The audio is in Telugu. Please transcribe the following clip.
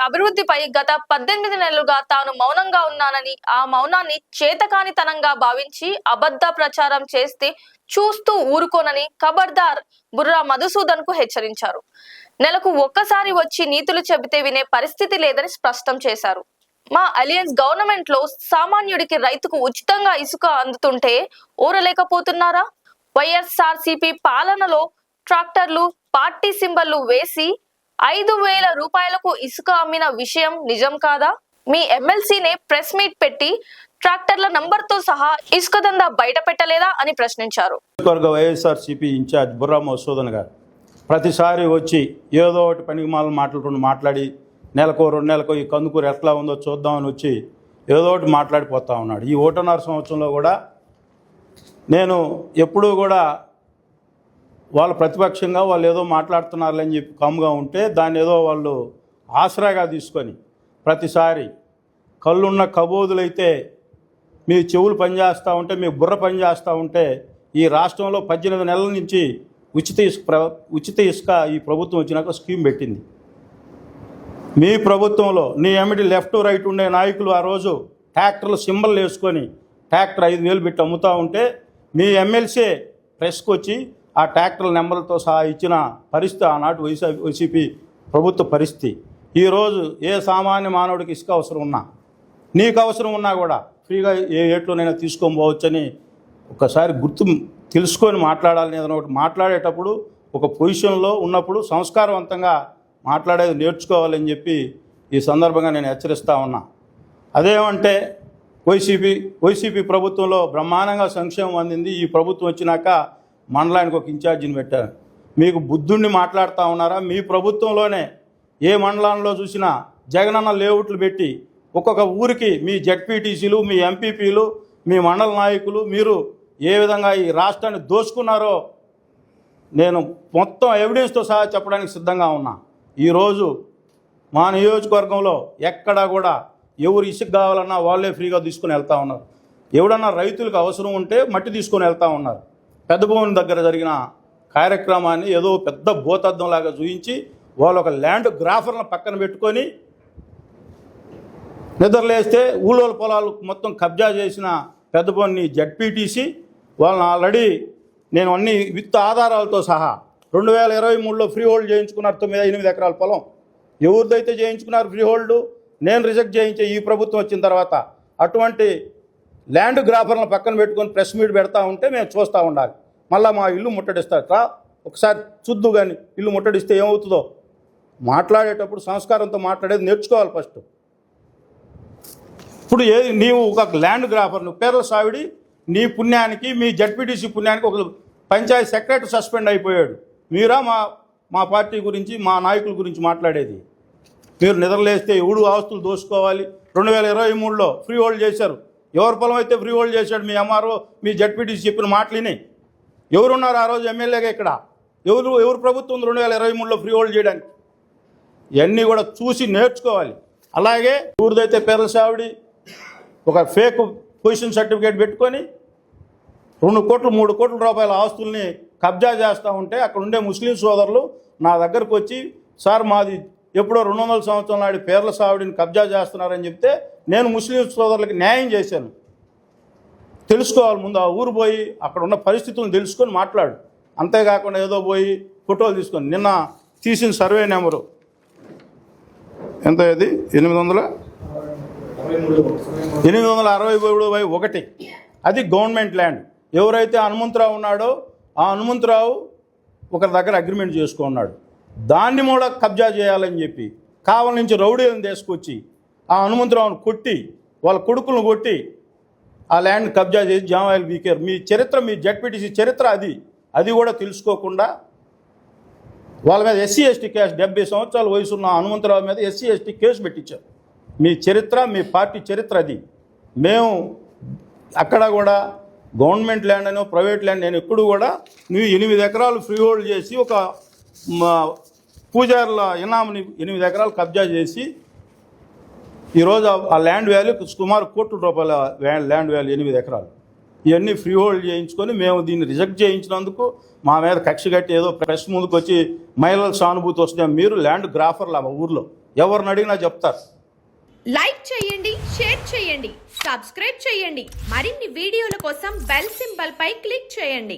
అభివృద్ధిపై గత 18 నెలలుగా తాను మౌనంగా ఉన్నానని, ఆ మౌనాన్ని చేతకానితనంగా భావించి అబద్ధ ప్రచారం చేస్తే చూస్తూ ఊరుకోనని ఖబర్దార్ బుర్రా మధుసూదన్ కు హెచ్చరించారు. నెలకు ఒక్కసారి వచ్చి నీతులు చెబితే వినే పరిస్థితి లేదని స్పష్టం చేశారు. మా అలియన్స్ గవర్నమెంట్ లో సామాన్యుడికి రైతుకు ఉచితంగా ఇసుక అందుతుంటే ఊరలేకపోతున్నారా? వైఎస్ఆర్సీపీ పాలనలో ట్రాక్టర్లు, పార్టీ సింబళ్లు వేసి 5,000 రూపాయలకు ఇసుక అమ్మిన విషయం నిజం కాదా? మీ ఎమ్మెల్సీనే ప్రెస్ మీట్ పెట్టి ట్రాక్టర్ల నంబర్తో సహా ఇసుక దందా బయట పెట్టలేదా అని ప్రశ్నించారు. వైఎస్ఆర్సీపీ ఇన్ఛార్జ్ బుర్రా మధుసూదన్ గారు ప్రతిసారి వచ్చి ఏదో ఒకటి పనికి మాట్లాడి నెలకు 2 నెలలకు ఈ కందుకూరు ఎట్లా ఉందో చూద్దామని వచ్చి ఏదో ఒకటి మాట్లాడిపోతూ ఉన్నాడు. ఈ 1.5 సంవత్సరంలో కూడా నేను ఎప్పుడూ కూడా వాళ్ళ ప్రతిపక్షంగా వాళ్ళు ఏదో మాట్లాడుతున్నారని చెప్పి కామ్గా ఉంటే దాన్ని ఏదో వాళ్ళు ఆసరాగా తీసుకొని ప్రతిసారి కళ్ళున్న కబోదులైతే మీ చెవులు పనిచేస్తూ ఉంటే, మీ బుర్ర పనిచేస్తూ ఉంటే ఈ రాష్ట్రంలో 18 నెలల నుంచి ఉచిత ఇసుక ఈ ప్రభుత్వం వచ్చినాక స్కీమ్ పెట్టింది. మీ ప్రభుత్వంలో నీ ఎమిటి లెఫ్ట్ రైట్ ఉండే నాయకులు ఆ రోజు ట్రాక్టర్లు సింబల్ వేసుకొని ట్రాక్టర్ 5,000 పెట్టి అమ్ముతూ ఉంటే మీ ఎమ్మెల్సీ ప్రెస్కి వచ్చి ఆ ట్రాక్టర్ల నెంబర్లతో సహా ఇచ్చిన పరిస్థితి ఆనాటి వైసీపీ ప్రభుత్వ పరిస్థితి. ఈరోజు ఏ సామాన్య మానవుడికి ఇసుక అవసరం ఉన్నా, నీకు అవసరం ఉన్నా కూడా ఫ్రీగా ఏ ఏట్లోనైనా తీసుకొని పోవచ్చని ఒకసారి తెలుసుకొని మాట్లాడాలని. ఏదైనా ఒకటి మాట్లాడేటప్పుడు ఒక పొజిషన్లో ఉన్నప్పుడు సంస్కారవంతంగా మాట్లాడేది నేర్చుకోవాలని చెప్పి ఈ సందర్భంగా నేను హెచ్చరిస్తూ ఉన్నా. అదేమంటే వైసీపీ ప్రభుత్వంలో బ్రహ్మాండంగా సంక్షేమం అందింది. ఈ ప్రభుత్వం వచ్చినాక మండలానికి ఒక ఇన్ఛార్జిని పెట్టారు. మీకు బుద్ధుణ్ణి మాట్లాడుతూ ఉన్నారా? మీ ప్రభుత్వంలోనే ఏ మండలంలో చూసినా జగనన్న లేఅవుట్లు పెట్టి ఒక్కొక్క ఊరికి మీ జెడ్పీటీసీలు, మీ ఎంపీపీలు, మీ మండల నాయకులు మీరు ఏ విధంగా ఈ రాష్ట్రాన్ని దోచుకున్నారో నేను మొత్తం ఎవిడెన్స్తో సహా చెప్పడానికి సిద్ధంగా ఉన్నా. ఈరోజు మా నియోజకవర్గంలో ఎక్కడా కూడా ఎవరు ఇసుక కావాలన్నా వాళ్ళే ఫ్రీగా తీసుకుని వెళ్తూ ఉన్నారు. ఎవడన్నా రైతులకు అవసరం ఉంటే మట్టి తీసుకొని వెళ్తూ ఉన్నారు. పెద్ద భవన్ దగ్గర జరిగిన కార్యక్రమాన్ని ఏదో పెద్ద భూతద్దంలాగా చూపించి వాళ్ళు ఒక ల్యాండ్ గ్రాఫర్లను పక్కన పెట్టుకొని నిద్రలేస్తే ఊళ్ళో పొలాలు మొత్తం కబ్జా చేసిన పెద్ద భవన్ని జెడ్పీటీసీ వాళ్ళని ఆల్రెడీ నేను అన్ని విత్ ఆధారాలతో సహా 2023లో ఫ్రీ హోల్డ్ చేయించుకున్నారు. 9-8 ఎకరాల పొలం ఎవరిదైతే చేయించుకున్నారు ఫ్రీ హోల్డ్, నేను రిజెక్ట్ చేయించే ఈ ప్రభుత్వం వచ్చిన తర్వాత అటువంటి ల్యాండ్ గ్రాఫర్లను పక్కన పెట్టుకొని ప్రెస్ మీట్ పెడతా ఉంటే మేము చూస్తూ ఉండాలి. మళ్ళీ మా ఇల్లు ముట్టడిస్తారా? ఒకసారి చూద్దు కానీ ఇల్లు ముట్టడిస్తే ఏమవుతుందో మాట్లాడేటప్పుడు సంస్కారంతో మాట్లాడేది నేర్చుకోవాలి ఫస్ట్. ఇప్పుడు నీవు ఒక ల్యాండ్ గ్రాఫర్ను పేర్ల సావిడి నీ పుణ్యానికి, మీ జడ్పీటీసీ పుణ్యానికి ఒక పంచాయతీ సెక్రటరీ సస్పెండ్ అయిపోయాడు. మీరా మా పార్టీ గురించి, మా నాయకుల గురించి మాట్లాడేది? మీరు నిద్రలేస్తే ఎవడు ఆస్తులు దోసుకోవాలి? 2023లో ఫ్రీ హోల్డ్ చేశారు. ఎవరి పొలం అయితే ఫ్రీ హోల్డ్ చేశాడు మీ ఎంఆర్ఓ, మీ జడ్పీటీసీ చెప్పిన మాటలిని ఎవరున్నారు ఆ రోజు ఎమ్మెల్యేగా? ఇక్కడ ఎవరు ప్రభుత్వం 2023లో ఫ్రీ హోల్డ్ చేయడానికి? ఇవన్నీ కూడా చూసి నేర్చుకోవాలి. అలాగే ఊరిదైతే పేర్ల సావిడి ఒక ఫేక్ పొజిషన్ సర్టిఫికేట్ పెట్టుకొని 2 కోట్లు 3 కోట్ల రూపాయల ఆస్తుల్ని కబ్జా చేస్తూ ఉంటే అక్కడ ఉండే ముస్లిం సోదరులు నా దగ్గరకు వచ్చి, సార్ మాది ఎప్పుడో 200 సంవత్సరాల నాడు పేర్ల సావిడిని కబ్జా చేస్తున్నారని చెప్తే నేను ముస్లిం సోదరులకి న్యాయం చేశాను. తెలుసుకోవాలి ముందు, ఆ ఊరు పోయి అక్కడ ఉన్న పరిస్థితులను తెలుసుకొని మాట్లాడు. అంతేకాకుండా ఏదో పోయి ఫోటోలు తీసుకొని నిన్న తీసిన సర్వే నెంబరు ఎంత? అది 863/1 అది గవర్నమెంట్ ల్యాండ్. ఎవరైతే హనుమంతరావు ఉన్నాడో ఆ హనుమంతరావు ఒకరి దగ్గర అగ్రిమెంట్ చేసుకున్నాడు. దాన్ని కూడా కబ్జా చేయాలని చెప్పి కావల నుంచి రౌడీలను తీసుకొచ్చి ఆ హనుమంతరావును కొట్టి వాళ్ళ కొడుకులను కొట్టి ఆ ల్యాండ్ కబ్జా చేసి జామాయిల్ వీకేర్. మీ చరిత్ర, మీ జడ్పీటీసీ చరిత్ర అది కూడా తెలుసుకోకుండా వాళ్ళ మీద ఎస్సీ ఎస్టీ కేసు, 70 సంవత్సరాల వయసున్న హనుమంతరావు మీద ఎస్సీ ఎస్టీ కేసు పెట్టించారు. మీ చరిత్ర, మీ పార్టీ చరిత్ర అది. మేము అక్కడ కూడా గవర్నమెంట్ ల్యాండ్ అనో ప్రైవేట్ ల్యాండ్ నేను ఎప్పుడు కూడా నువ్వు 8 ఎకరాలు ఫ్రీ హోల్డ్ చేసి ఒక పూజారుల ఇనాంని 8 ఎకరాలు కబ్జా చేసి ఈరోజు ఆ ల్యాండ్ వాల్యూ సుమారు ₹1,00,00,000 ల్యాండ్ వాల్యూ 8 ఎకరాలు. ఇవన్నీ ఫ్రీ హోల్డ్ చేయించుకొని మేము దీన్ని రిజెక్ట్ చేయించినందుకు మా మీద కక్ష కట్టి ఏదో ప్రెస్ ముందుకు వచ్చి మహిళల సానుభూతి వస్తున్నాయి. మీరు ల్యాండ్ గ్రాఫర్లా మా ఊర్లో ఎవరిని అడిగినా చెప్తారు. లైక్ చేయండి, షేర్ చేయండి, సబ్స్క్రైబ్ చేయండి. మరిన్ని వీడియోల కోసం బెల్ సింబల్ పై క్లిక్ చేయండి.